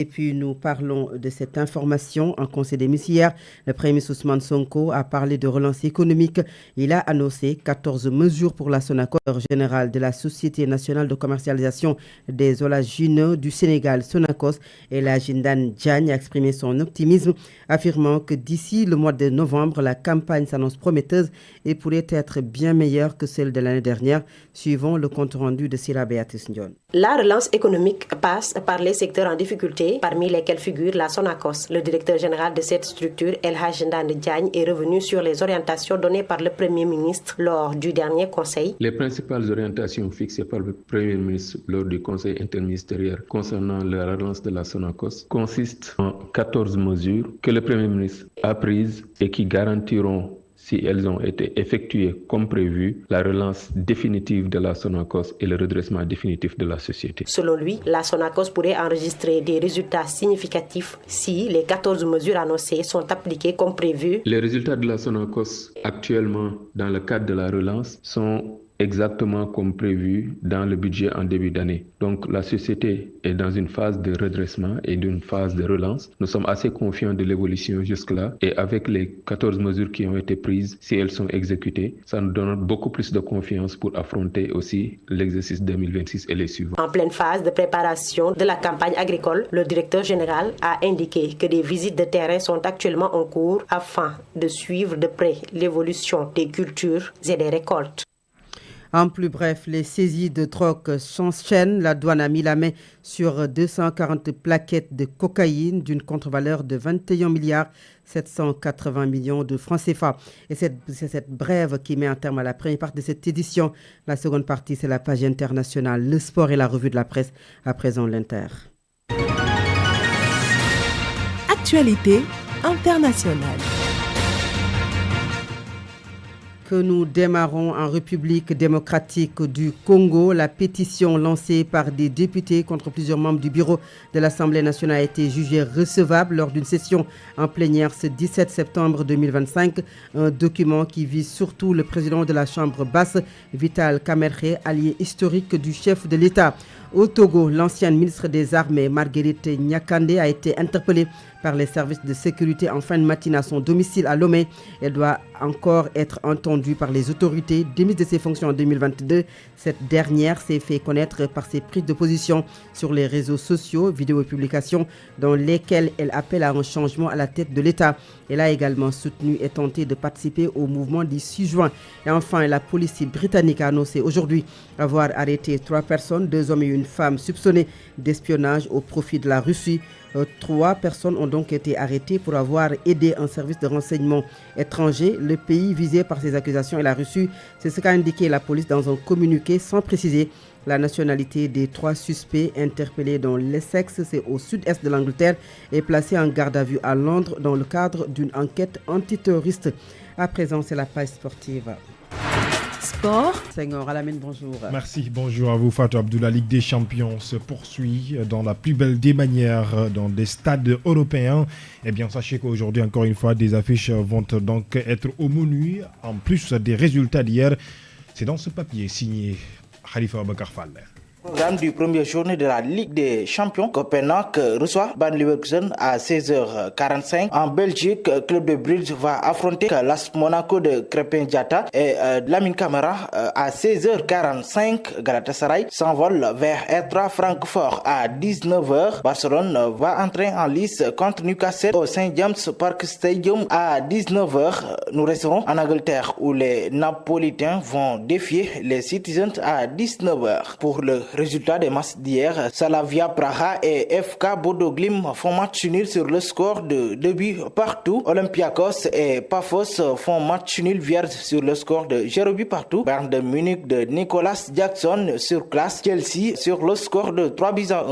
Et puis nous parlons de cette information en Conseil des ministres hier. Le Premier ministre Ousmane Sonko a parlé de relance économique. Il a annoncé 14 mesures pour la Sonacos. Le général de la Société nationale de commercialisation des oléagineux du Sénégal, Sonacos, et la Jindan Diagne a exprimé son optimisme, affirmant que d'ici le mois de novembre, la campagne s'annonce prometteuse et pourrait être bien meilleure que celle de l'année dernière, suivant le compte rendu de Sira Béatrice Ndione. La relance économique passe par les secteurs en difficulté, parmi lesquels figure la Sonacos. Le directeur général de cette structure, El Hadj Ndane Diagne, est revenu sur les orientations données par le Premier ministre lors du dernier conseil. Les principales orientations fixées par le Premier ministre lors du conseil interministériel concernant la relance de la Sonacos consistent en 14 mesures que le Premier ministre a prises et qui garantiront, si elles ont été effectuées comme prévu, la relance définitive de la Sonacos et le redressement définitif de la société. Selon lui, la Sonacos pourrait enregistrer des résultats significatifs si les 14 mesures annoncées sont appliquées comme prévu. Les résultats de la Sonacos actuellement dans le cadre de la relance sont exactement comme prévu dans le budget en début d'année. Donc la société est dans une phase de redressement et d'une phase de relance. Nous sommes assez confiants de l'évolution jusque-là et avec les 14 mesures qui ont été prises, si elles sont exécutées, ça nous donne beaucoup plus de confiance pour affronter aussi l'exercice 2026 et les suivants. En pleine phase de préparation de la campagne agricole, le directeur général a indiqué que des visites de terrain sont actuellement en cours afin de suivre de près l'évolution des cultures et des récoltes. En plus bref, les saisies de drogue s'enchaînent. La douane a mis la main sur 240 plaquettes de cocaïne d'une contre-valeur de 21 milliards 780 millions de francs CFA. Et c'est cette brève qui met un terme à la première partie de cette édition. La seconde partie, c'est la page internationale, le sport et la revue de la presse. À présent, l'Inter. Actualité internationale. Que nous démarrons en République démocratique du Congo. La pétition lancée par des députés contre plusieurs membres du bureau de l'Assemblée nationale a été jugée recevable lors d'une session en plénière ce 17 septembre 2025. Un document qui vise surtout le président de la Chambre basse, Vital Kamerhe, allié historique du chef de l'État. Au Togo, l'ancienne ministre des Armées, Marguerite Nyakande, a été interpellée par les services de sécurité en fin de matinée à son domicile à Lomé. Elle doit encore être entendue par les autorités. Démise de ses fonctions en 2022, cette dernière s'est fait connaître par ses prises de position sur les réseaux sociaux, vidéos et publications dans lesquelles elle appelle à un changement à la tête de l'État. Elle a également soutenu et tenté de participer au mouvement du 6 juin. Et enfin, la police britannique a annoncé aujourd'hui avoir arrêté 3 personnes, 2 hommes et une femme soupçonnés d'espionnage au profit de la Russie. 3 personnes ont donc été arrêtées pour avoir aidé un service de renseignement étranger. Le pays visé par ces accusations est la Russie. C'est ce qu'a indiqué la police dans un communiqué sans préciser la nationalité des 3 suspects interpellés dans l'Essex, c'est au sud-est de l'Angleterre, et placés en garde à vue à Londres dans le cadre d'une enquête antiterroriste. À présent, c'est la page sportive. Sport. Senghor Alamine, bonjour. Merci, bonjour à vous Fatou Abdou. La Ligue des Champions se poursuit dans la plus belle des manières dans des stades européens. Eh bien, sachez qu'aujourd'hui, encore une fois, des affiches vont donc être au menu, en plus des résultats d'hier. C'est dans ce papier signé Khalifa Abakar Fall. Programme du premier journée de la Ligue des Champions. Copenhague reçoit Bayer Leverkusen à 16h45. En Belgique, Club de Brugge va affronter l'AS Monaco de Crépin Diatta et Lamine Camara à 16h45. Galatasaray s'envole vers R3 Francfort à 19h. Barcelone va entrer en lice contre Newcastle au St. James Park Stadium à 19h. Nous resterons en Angleterre où les Napolitains vont défier les Citizens à 19h. Pour le résultat des matchs d'hier, Slavia Praha et FK Bodo Glimt font match nul sur le score de 2 buts partout. Olympiakos et Paphos font match nul vierge sur le score de 0 buts partout. Bayern de Munich de Nicolas Jackson sur classe. Chelsea sur le score de 3 buts à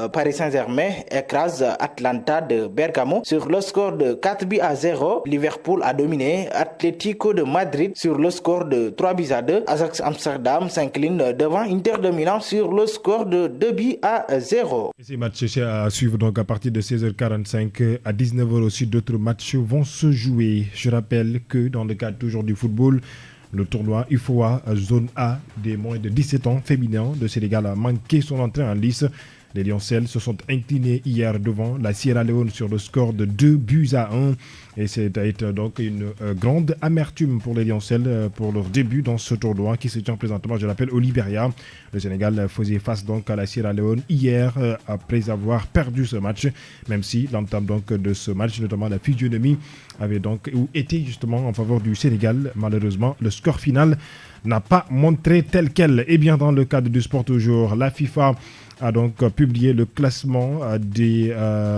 1. Paris Saint-Germain écrase Atlanta de Bergamo sur le score de 4 buts à 0. Liverpool a dominé Atlético de Madrid sur le score de 3 buts à 2. Ajax Amsterdam s'incline devant Inter de Milan sur le score de 2 buts à 0. Ces matchs à suivre donc à partir de 16h45 à 19h aussi. D'autres matchs vont se jouer. Je rappelle que dans le cadre toujours du football, le tournoi UFOA Zone A des moins de 17 ans féminins de Sénégal a manqué son entrée en lice Les Lioncelles se sont inclinés hier devant la Sierra Leone sur le score de 2-1. Et c'est donc une grande amertume pour les Lioncelles pour leur début dans ce tournoi qui se tient présentement, je l'appelle, au Libéria. Le Sénégal faisait face donc à la Sierra Leone hier après avoir perdu ce match, même si l'entame donc de ce match, notamment la physionomie, avait donc été justement en faveur du Sénégal. Malheureusement, le score final n'a pas montré tel quel. Et bien dans le cadre du sport toujours, la FIFA a donc publié le classement des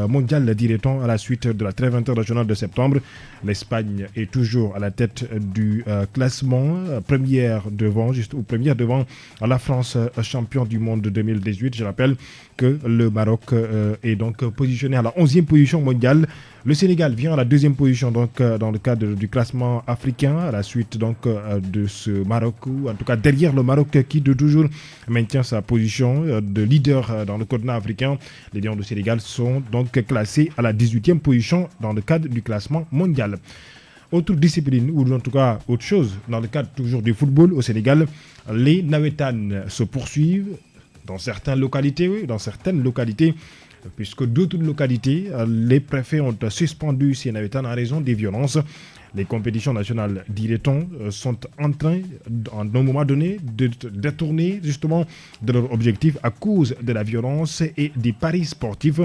mondiales, dirait-on, à la suite de la trêve internationale de septembre. L'Espagne est toujours à la tête du classement, première devant la France, champion du monde 2018. Je rappelle que le Maroc est donc positionné à la 11e position mondiale. Le Sénégal vient à la 2e position donc dans le cadre du classement africain à la suite donc de ce Maroc, ou en tout cas derrière le Maroc qui de toujours maintient sa position de leader dans le continent africain. Les Lions du Sénégal sont donc classés à la 18e position dans le cadre du classement mondial. Autre discipline, ou en tout cas autre chose, dans le cadre toujours du football au Sénégal, les Nawetan se poursuivent dans certaines localités, puisque d'autres localités, les préfets ont suspendu ces Nawetan en raison des violences. Les compétitions nationales, dirait-on, sont en train, à un moment donné, de détourner justement de leur objectif à cause de la violence et des paris sportifs.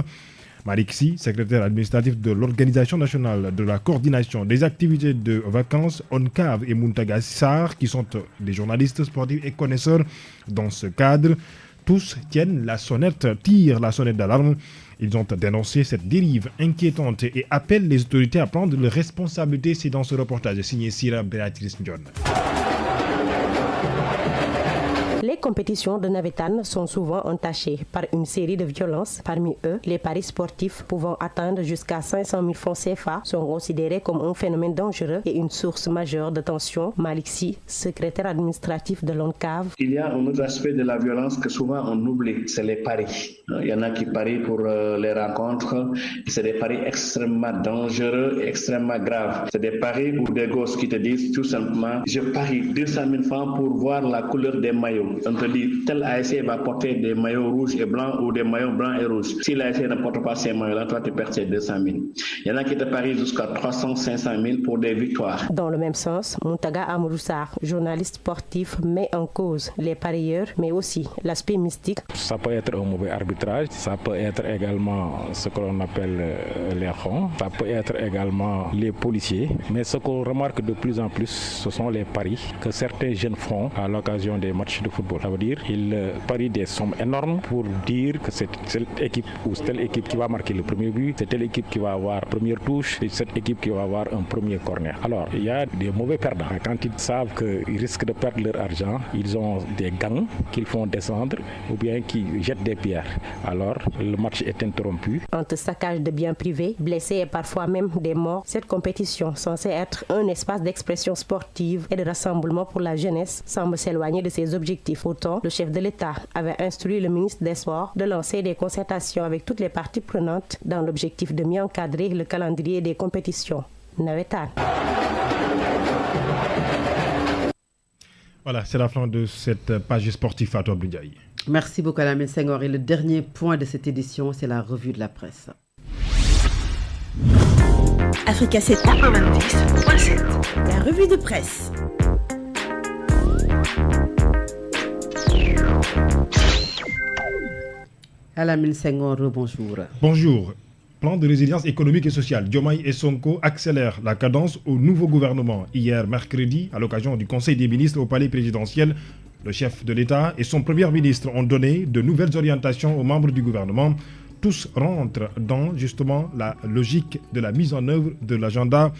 Malick Sy, secrétaire administratif de l'Organisation nationale de la coordination des activités de vacances, ONCAV, et Mountaga Sarr, qui sont des journalistes sportifs et connaisseurs dans ce cadre, tous tirent la sonnette d'alarme. Ils ont dénoncé cette dérive inquiétante et appellent les autorités à prendre leurs responsabilités. C'est dans ce reportage signé Sira Béatrice Ndion. Les compétitions de Nawetan sont souvent entachées par une série de violences. Parmi eux, les paris sportifs pouvant atteindre jusqu'à 500 000 francs CFA sont considérés comme un phénomène dangereux et une source majeure de tension. Malick Sy, secrétaire administratif de l'ONCAV. Il y a un autre aspect de la violence que souvent on oublie, c'est les paris. Il y en a qui parient pour les rencontres. C'est des paris extrêmement dangereux et extrêmement graves. C'est des paris ou des gosses qui te disent tout simplement « Je parie 200 000 francs pour voir la couleur des maillots ». On te dit tel ASC va porter des maillots rouges et blancs ou des maillots blancs et rouges. Si l'ASC ne porte pas ces maillots-là, toi tu perds ces 200 000. Il y en a qui te parient jusqu'à 300, 500 000 pour des victoires. Dans le même sens, Mountaga Amadou Sarr, journaliste sportif, met en cause les parieurs, mais aussi l'aspect mystique. Ça peut être un mauvais arbitrage, ça peut être également ce que l'on appelle les ronds, ça peut être également les policiers. Mais ce qu'on remarque de plus en plus, ce sont les paris que certains jeunes font à l'occasion des matchs de football. Ça veut dire qu'ils parient des sommes énormes pour dire que c'est cette équipe ou telle équipe qui va marquer le premier but, c'est telle équipe qui va avoir première touche, c'est cette équipe qui va avoir un premier corner. Alors, il y a des mauvais perdants. Quand ils savent qu'ils risquent de perdre leur argent, ils ont des gangs qu'ils font descendre ou bien qui jettent des pierres. Alors, le match est interrompu. Entre saccage de biens privés, blessés et parfois même des morts, cette compétition, censée être un espace d'expression sportive et de rassemblement pour la jeunesse, semble s'éloigner de ses objectifs. Pourtant, le chef de l'État avait instruit le ministre des Sports de lancer des concertations avec toutes les parties prenantes dans l'objectif de mieux encadrer le calendrier des compétitions. Nawetan. Voilà, c'est la fin de cette page sportive. Fatou Abdoulaye. Merci beaucoup Alamine Senghor. Et le dernier point de cette édition, c'est la revue de la presse. Africa 7.90.7. La revue de presse. Alamine Senghor, bonjour. Bonjour. Plan de résilience économique et sociale. Diomaye et Sonko accélèrent la cadence au nouveau gouvernement. Hier, mercredi, à l'occasion du Conseil des ministres au palais présidentiel, le chef de l'État et son premier ministre ont donné de nouvelles orientations aux membres du gouvernement. Tous rentrent dans justement la logique de la mise en œuvre de l'agenda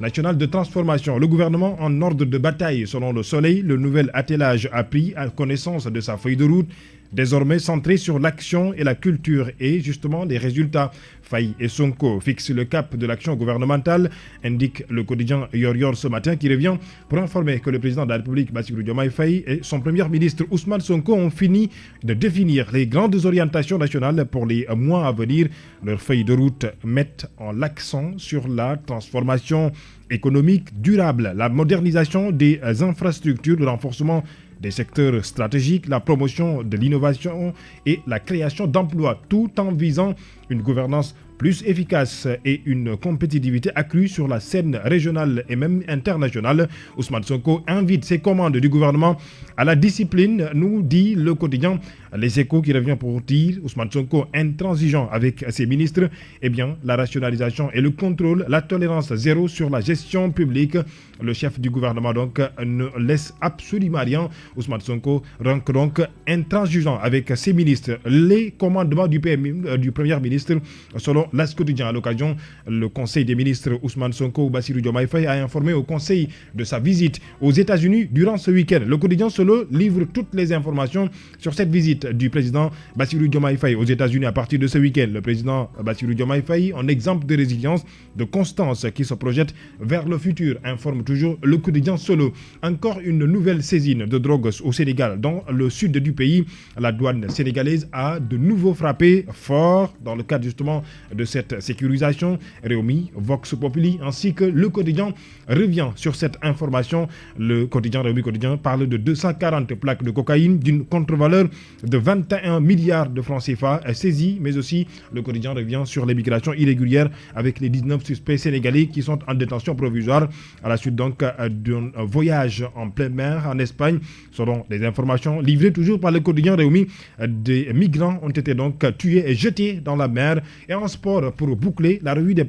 national de transformation. Le gouvernement en ordre de bataille selon le Soleil. Le nouvel attelage a pris connaissance de sa feuille de route, désormais centré sur l'action et la culture et justement les résultats. Faye et Sonko fixent le cap de l'action gouvernementale, indique le quotidien Yor ce matin, qui revient pour informer que le président de la République, Bassirou Diomaye Faye, et son premier ministre Ousmane Sonko ont fini de définir les grandes orientations nationales pour les mois à venir. Leurs feuilles de route mettent l'accent sur la transformation économique durable, la modernisation des infrastructures, le renforcement des secteurs stratégiques, la promotion de l'innovation et la création d'emplois, tout en visant une gouvernance plus efficace et une compétitivité accrue sur la scène régionale et même internationale. Ousmane Sonko invite ses commandes du gouvernement à la discipline, nous dit le quotidien Les Échos, qui revient pour dire Ousmane Sonko intransigeant avec ses ministres. Eh bien, la rationalisation et le contrôle, la tolérance zéro sur la gestion publique. Le chef du gouvernement donc ne laisse absolument rien. Ousmane Sonko donc intransigeant avec ses ministres. Les commandements du Premier ministre, selon l'As Quotidien, à l'occasion, le Conseil des ministres Ousmane Sonko Bassirou Diomaye Faye a informé au Conseil de sa visite aux États-Unis durant ce week-end. Le quotidien Solo livre toutes les informations sur cette visite du président Bassirou Diomaye Faye aux États-Unis à partir de ce week-end. Le président Bassirou Diomaye Faye, en exemple de résilience, de constance qui se projette vers le futur, informe toujours le quotidien Solo. Encore une nouvelle saisine de drogue au Sénégal. Dans le sud du pays, la douane sénégalaise a de nouveau frappé fort dans le cadre justement de cette sécurisation. Réumi, Vox Populi ainsi que le quotidien revient sur cette information. Le quotidien Réumi Quotidien parle de 240 plaques de cocaïne d'une contre-valeur de 21 milliards de francs CFA saisis, mais aussi le quotidien revient sur l'immigration irrégulière avec les 19 suspects sénégalais qui sont en détention provisoire à la suite donc d'un voyage en pleine mer en Espagne. Selon les informations livrées toujours par le quotidien Réumi, des migrants ont été donc tués et jetés dans la mer. Et en sport, pour boucler la revue de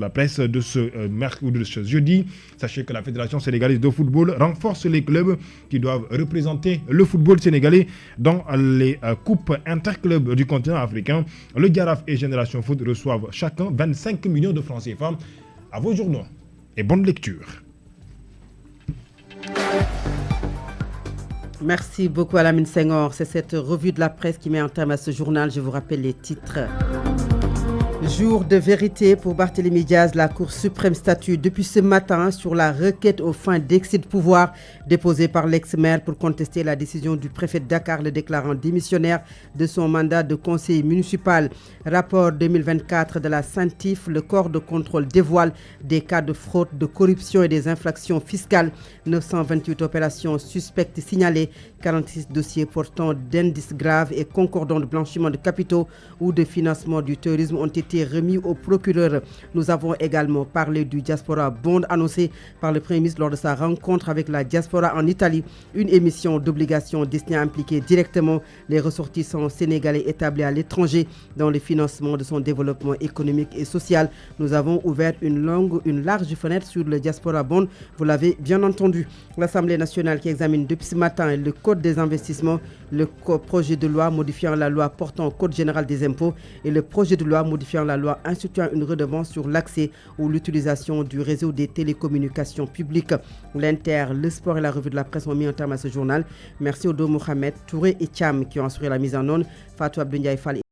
la presse de ce jeudi, sachez que la Fédération sénégalaise de football renforce les clubs qui doivent représenter le football sénégalais dans les coupes interclubs du continent africain. Le Jaraaf et Génération Foot reçoivent chacun 25 millions de francs CFA. À vos journaux et bonne lecture. Merci beaucoup Alamine Senghor. C'est cette revue de la presse qui met en terme à ce journal. Je vous rappelle les titres. Jour de vérité pour Barthélémy Diaz. La Cour suprême statue depuis ce matin sur la requête aux fins d'excès de pouvoir déposée par l'ex-maire pour contester la décision du préfet de Dakar le déclarant démissionnaire de son mandat de conseiller municipal. Rapport 2024 de la CENTIF, le corps de contrôle dévoile des cas de fraude, de corruption et des infractions fiscales. 928 opérations suspectes signalées, 46 dossiers portant d'indices graves et concordants de blanchiment de capitaux ou de financement du terrorisme ont été remis au procureur. Nous avons également parlé du Diaspora Bond annoncé par le Premier ministre lors de sa rencontre avec la diaspora en Italie, une émission d'obligation destinée à impliquer directement les ressortissants sénégalais établis à l'étranger dans le financement de son développement économique et social. Nous avons ouvert une large fenêtre sur le Diaspora Bond, vous l'avez bien entendu. L'Assemblée nationale qui examine depuis ce matin le Code des investissements, le projet de loi modifiant la loi portant au Code général des impôts et le projet de loi modifiant la loi instituant une redevance sur l'accès ou l'utilisation du réseau des télécommunications publiques. L'Inter, le sport et la revue de la presse ont mis en terme à ce journal. Merci Odo Mohamed, Touré et Cham qui ont assuré la mise en onde. Fatou Abdoulaye Fall